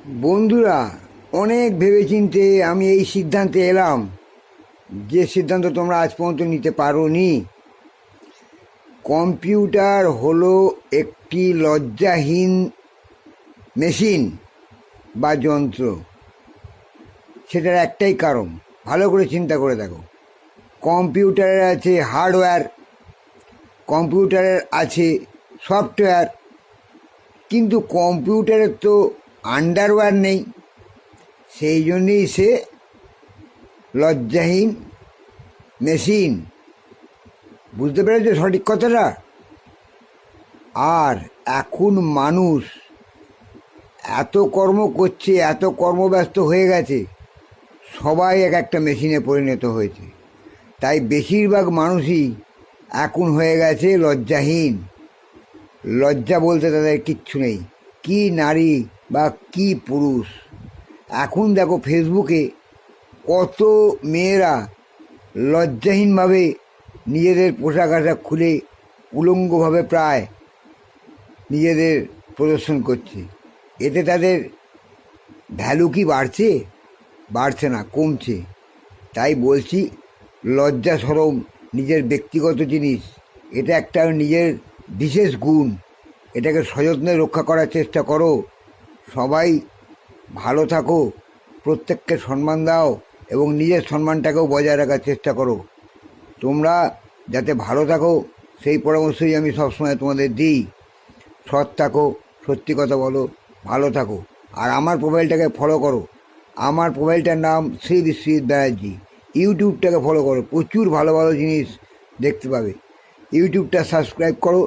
বন্ধুরা, অনেক ভেবেচিন্তে আমি এই সিদ্ধান্তে এলাম, যে সিদ্ধান্ত তোমরা আজ পর্যন্ত নিতে পারোনি। কম্পিউটার হলো একটি লজ্জাহীন মেশিন বা যন্ত্র। সেটার একটাই কারণ, ভালো করে চিন্তা করে দেখো। কম্পিউটারের আছে হার্ডওয়্যার, কম্পিউটারের আছে সফটওয়্যার, কিন্তু কম্পিউটারের তো আন্ডারওয়্যার নেই। সেই জন্যেই সে লজ্জাহীন মেশিন। বুঝতে পেরেছো সঠিক কথাটা? আর এখন মানুষ এত কর্ম করছে, এত কর্মব্যস্ত হয়ে গেছে, সবাই এক একটা মেশিনে পরিণত হয়েছে। তাই বেশিরভাগ মানুষই এখন হয়ে গেছে লজ্জাহীন। লজ্জা বলতে তাদের কিচ্ছু নেই। কি নারী বা কি পুরুষ! এখন দেখো ফেসবুকে কত মেয়েরা লজ্জাহীনভাবে নিজেদের পোশাক আশাক খুলে উলঙ্গভাবে প্রায় নিজেদের প্রদর্শন করছে। এতে তাদের ভ্যালু কি বাড়ছে? বাড়ছে না, কমছে। তাই বলছি, লজ্জা শরম নিজের ব্যক্তিগত জিনিস, এটা একটা নিজের বিশেষ গুণ। এটাকে সযত্নে রক্ষা করার চেষ্টা করো। সবাই ভালো থাকো, প্রত্যেককে সম্মান দাও এবং নিজের সম্মানটাকেও বজায় রাখার চেষ্টা করো। তোমরা যাতে ভালো থাকো সেই পরামর্শই আমি সবসময় তোমাদের দিই। সৎ থাকো, সত্যি কথা বলো, ভালো থাকো। আর আমার প্রোফাইলটাকে ফলো করো। আমার প্রোফাইলটার নাম শ্রী বিশ্বজিৎ ব্যানার্জি। ইউটিউবটাকে ফলো করো, প্রচুর ভালো ভালো জিনিস দেখতে পাবে। ইউটিউবটা সাবস্ক্রাইব করো।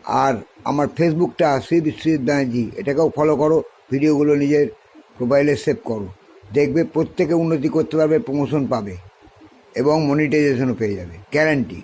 আর আমার ফেসবুকটা শ্রী বিশ্বজিৎ ব্যানার্জি, এটাকেও ফলো করো। ভিডিওগুলো নিজের প্রোফাইলে সেভ করো। দেখবে প্রত্যেকে উন্নতি করতে পারবে, প্রমোশন পাবে এবং মনিটাইজেশনও পেয়ে যাবে, গ্যারান্টি।